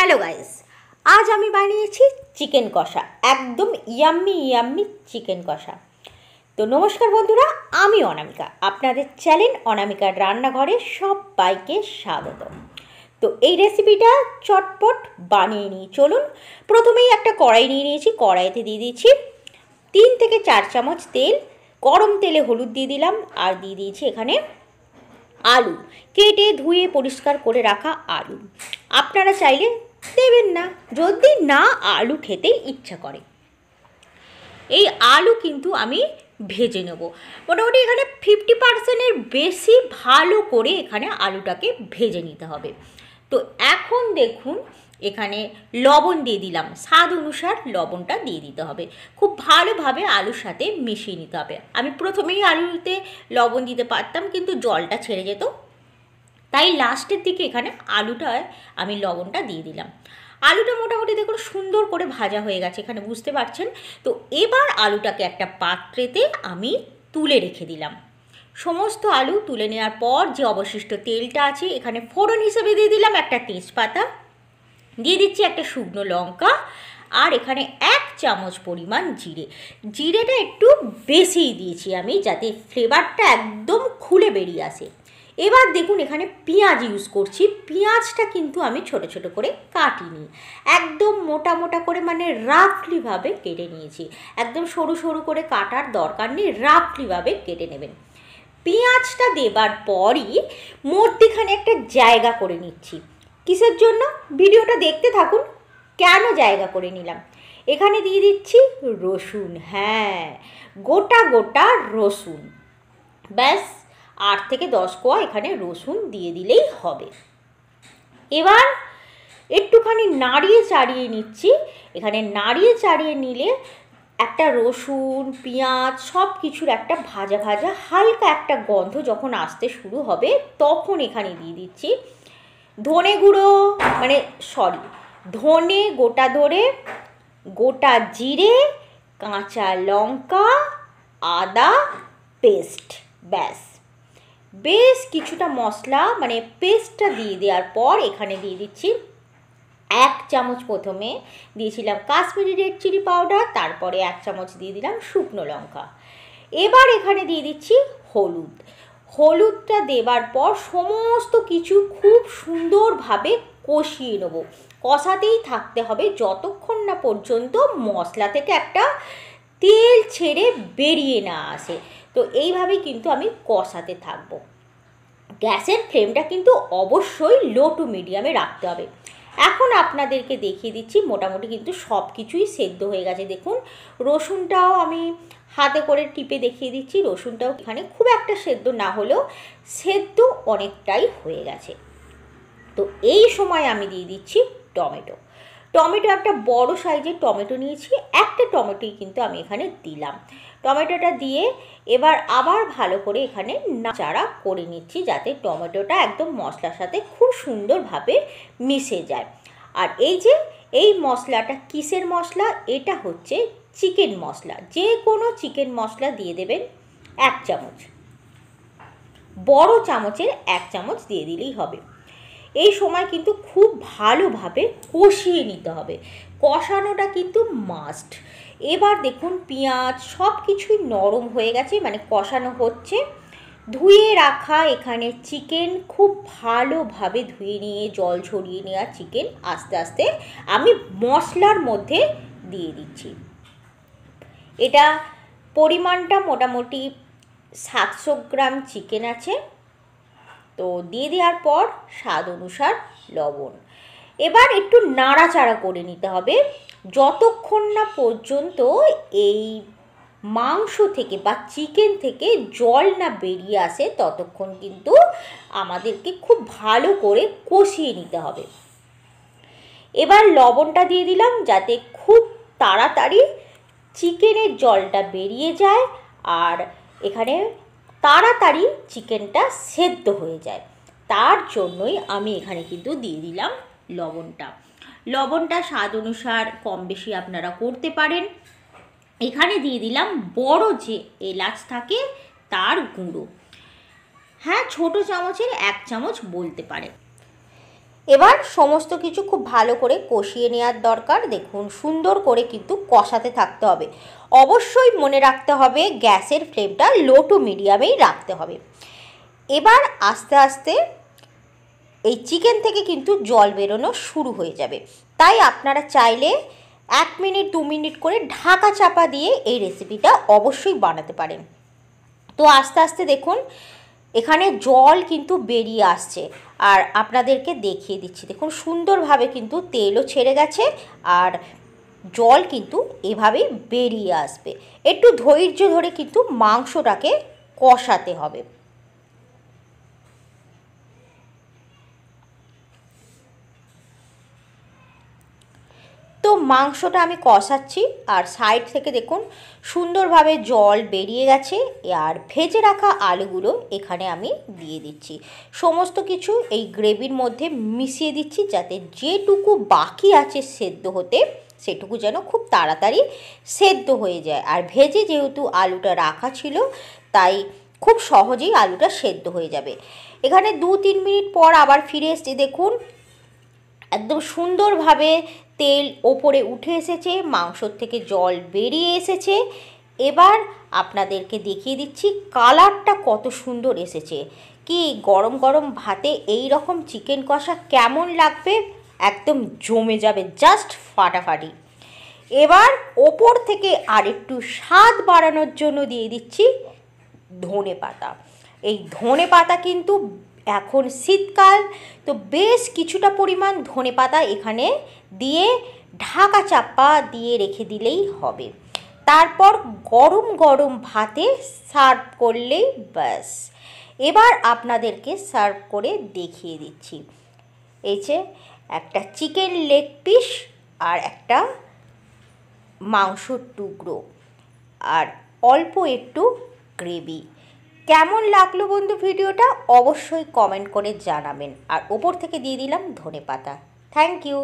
Hello guys, আজ আমি বানিয়েছি চিকেন কষা, একদম ইয়াম্মি চিকেন কষা। তো নমস্কার বন্ধুরা, আমি অনামিকা, আপনাদের চ্যানেল অনামিকার রান্নাঘরে সবাইকে স্বাগত। তো এই রেসিপিটা চটপট বানিয়ে নিই, চলুন। প্রথমেই একটা কড়াই নিয়ে নিয়েছি, কড়াইতে দিয়ে দিয়েছি 3 থেকে 4 চামচ তেল। গরম তেলে হলুদ দিয়ে দিলাম, আর দিয়ে দিয়েছি এখানে আলু, কেটে ধুয়ে পরিষ্কার করে রাখা আলু। আপনারা চাইলে দেবেন না, যদি না আলু খেতে ইচ্ছা করে। এই আলু কিন্তু আমি ভেজে নেব, মোটামুটি এখানে 50%-এর বেশি ভালো করে এখানে আলুটাকে ভেজে নিতে হবে। তো এখন দেখুন, এখানে লবণ দিয়ে দিলাম, স্বাদ অনুসার লবণটা দিয়ে দিতে হবে। খুব ভালোভাবে আলুর সাথে মিশিয়ে নিতে হবে। আমি প্রথমেই আলুতে লবণ দিতে পারতাম, কিন্তু জলটা ছেড়ে যেত, তাই লাস্টের দিকে এখানে আলুটায় আমি লবণটা দিয়ে দিলাম। আলুটা মোটামুটি দেখুন সুন্দর করে ভাজা হয়ে গেছে, এখানে বুঝতে পারছেন। তো এবার আলুটাকে একটা পাত্রেতে আমি তুলে রেখে দিলাম। সমস্ত আলু তুলে নেওয়ার পর যে অবশিষ্ট তেলটা আছে, এখানে ফোড়ন হিসেবে দিয়ে দিলাম একটা তেজপাতা, দিয়ে দিচ্ছি একটা শুকনো লঙ্কা, আর এখানে 1 চামচ পরিমাণ জিরে। জিরেটা একটু বেশিই দিয়েছি আমি, যাতে ফ্লেভারটা একদম খুলে বেরিয়ে আসে। এবার দেখুন এখানে পেঁয়াজ ইউজ করছি। পেঁয়াজটা কিন্তু আমি ছোট ছোট করে কাটিনি, একদম মোটা মোটা করে, মানে রাফলিভাবে কেটে নিয়েছি। একদম সরু সরু করে কাটার দরকার নেই, রাফলিভাবে কেটে নেবেন। পেঁয়াজটা দেবার পরই মধ্যিখানে একটা জায়গা করে নিচ্ছি। কিসের জন্য? ভিডিওটা দেখতে থাকুন, কেন জায়গা করে নিলাম। এখানে দিয়ে দিচ্ছি রসুন, হ্যাঁ, গোটা গোটা রসুন। ব্যাস 8 থেকে 10 কোয়া এখানে রসুন দিয়ে দিলেই হবে। এবার একটুখানি নাড়িয়ে চাড়িয়ে নিচ্ছি। এখানে নাড়িয়ে চাড়িয়ে নিলে একটা রসুন, পেঁয়াজ সব কিছুর একটা ভাজা ভাজা হালকা একটা গন্ধ যখন আসতে শুরু হবে, তখন এখানে দিয়ে দিচ্ছি ধনে গুঁড়ো, ধনে গোটা ধরে, গোটা জিরে, কাঁচা লঙ্কা, আদা পেস্ট। ব্যাস বেশ কিছুটা মশলা, পেস্টটা দিয়ে দেওয়ার পর এখানে দিয়ে দিচ্ছি 1 চামচ, প্রথমে দিয়েছিলাম কাশ্মীরি রেড চিলি পাউডার, তারপরে 1 চামচ দিয়ে দিলাম শুকনো লঙ্কা। এবার এখানে দিয়ে দিচ্ছি হলুদ। হলুদটা দেবার পর সমস্ত কিছু খুব সুন্দরভাবে কষিয়ে নেব। কষাতেই থাকতে হবে যতক্ষণ না পর্যন্ত মশলা থেকে একটা তেল ছেড়ে বেরিয়ে না আসে। তো এইভাবেই কিন্তু আমি কষাতে থাকব। গ্যাসের ফ্লেমটা কিন্তু অবশ্যই লো টু মিডিয়ামে রাখতে হবে। এখন আপনাদেরকে দেখিয়ে দিচ্ছি, মোটামুটি কিন্তু সব কিছুই সেদ্ধ হয়ে গেছে। দেখুন রসুনটাও আমি হাতে করে টিপে দেখিয়ে দিচ্ছি, রসুনটাও এখানে খুব একটা সেদ্ধ না হলেও সেদ্ধ অনেকটাই হয়ে গেছে। তো এই সময় আমি দিয়ে দিচ্ছি টমেটো। টমেটো একটা বড় সাইজের টমেটো নিয়েছি, একটা টমেটোই কিন্তু আমি এখানে দিলাম। টমেটোটা দিয়ে এবার আবার ভালো করে এখানে নাড়াচাড়া করে নিচ্ছি, যাতে টমেটোটা একদম মশলার সাথে খুব সুন্দরভাবে মিশে যায়। আর এই মশলাটা কিসের মশলা? এটা হচ্ছে চিকেন মশলা। যে কোনো চিকেন মশলা দিয়ে দেবেন 1 চামচ, বড় চামচের 1 চামচ দিয়ে দিলেই হবে। এই সময় কিন্তু খুব ভালোভাবে কষিয়ে নিতে হবে, কষানোটা কিন্তু মাস্ট। এবার দেখুন পেঁয়াজ সব কিছুই নরম হয়ে গেছে, কষানো হচ্ছে। ধুয়ে রাখা এখানে চিকেন, খুব ভালোভাবে ধুয়ে নিয়ে জল ঝরিয়ে নেওয়া চিকেন আস্তে আস্তে আমি মশলার মধ্যে দিয়ে দিচ্ছি। এটা পরিমাণটা মোটামুটি 700 গ্রাম চিকেন আছে। তো দিয়ে দেওয়ার পর স্বাদ অনুসার লবণ। এবার একটু নাড়াচাড়া করে নিতে হবে যতক্ষণ না পর্যন্ত এই মাংস থেকে বা চিকেন থেকে জল না বেরিয়ে আসে, ততক্ষণ কিন্তু আমাদেরকে খুব ভালো করে কষিয়ে নিতে হবে। এবার লবণটা দিয়ে দিলাম, যাতে খুব তাড়াতাড়ি চিকেনের জলটা বেরিয়ে যায় আর এখানে তাড়াতাড়ি চিকেনটা সেদ্ধ হয়ে যায়। তার জন্যই আমি এখানে কিন্তু দিয়ে দিলাম লবণটা। লবণটা স্বাদ অনুসার কম বেশি আপনারা করতে পারেন। এখানে দিয়ে দিলাম বড় যে এলাচ থাকে তার গুঁড়ো, হ্যাঁ, ছোট চামচের 1 চামচ বলতে পারে। এবার সমস্ত কিছু খুব ভালো করে কষিয়ে নেওয়ার দরকার। দেখুন সুন্দর করে কিন্তু কষাতে থাকতে হবে। অবশ্যই মনে রাখতে হবে গ্যাসের ফ্লেমটা লো টু মিডিয়ামেই রাখতে হবে। এবার আস্তে আস্তে এই চিকেন থেকে কিন্তু জল বেরোনো শুরু হয়ে যাবে, তাই আপনারা চাইলে 1 মিনিট 2 মিনিট করে ঢাকা চাপা দিয়ে এই রেসিপিটা অবশ্যই বানাতে পারেন। তো আস্তে আস্তে দেখুন এখানে জল কিন্তু বেরিয়ে আসছে, আর আপনাদেরকে দেখিয়ে দিচ্ছি। দেখুন সুন্দরভাবে কিন্তু তেলও ছেড়ে গেছে, আর জল কিন্তু এভাবেই বেরিয়ে আসবে। একটু ধৈর্য ধরে কিন্তু মাংসটাকে কষাতে হবে। তো মাংসটা আমি কষাচ্ছি, আর সাইড থেকে দেখুন সুন্দরভাবে জল বেরিয়ে গেছে, আর ভেজে রাখা আলুগুলো এখানে আমি দিয়ে দিচ্ছি। সমস্ত কিছু এই গ্রেভির মধ্যে মিশিয়ে দিচ্ছি, যাতে যেটুকু বাকি আছে সেদ্ধ হতে সেটুকু যেন খুব তাড়াতাড়ি সেদ্ধ হয়ে যায়। আর ভেজে যেহেতু আলুটা রাখা ছিল, তাই খুব সহজেই আলুটা সেদ্ধ হয়ে যাবে। এখানে 2-3 মিনিট পর আবার ফিরে এসেছি। দেখুন একদম সুন্দরভাবে তেল ওপরে উঠে এসেছে, মাংসর থেকে জল বেরিয়ে এসেছে। এবার আপনাদেরকে দেখিয়ে দিচ্ছি কালারটা কত সুন্দর এসেছে। কি গরম গরম ভাতে এই রকম চিকেন কষা কেমন লাগবে, একদম জমে যাবে, জাস্ট ফাটাফাটি। এবার ওপর থেকে আরেকটু স্বাদ বাড়ানোর জন্য দিয়ে দিচ্ছি ধনে পাতা। এই ধনে পাতা কিন্তু এখন শীতকাল, তো বেশ কিছুটা পরিমাণ ধনে পাতা এখানে দিয়ে ঢাকা চাপা দিয়ে রেখে দিলেই হবে। তারপর গরম গরম ভাতে সার্ভ করলেই ব্যাস। এবার আপনাদেরকে সার্ভ করে দেখিয়ে দিচ্ছি। এই যে একটা চিকেন লেগ পিস আর একটা মাংসর টুকরো, আর অল্প একটু গ্রেভি। কেমন লাগলো বন্ধু ভিডিওটা অবশ্যই কমেন্ট করে জানাবেন, আর ওপর থেকে দিয়ে দিলাম ধনেপাতা। Thank you.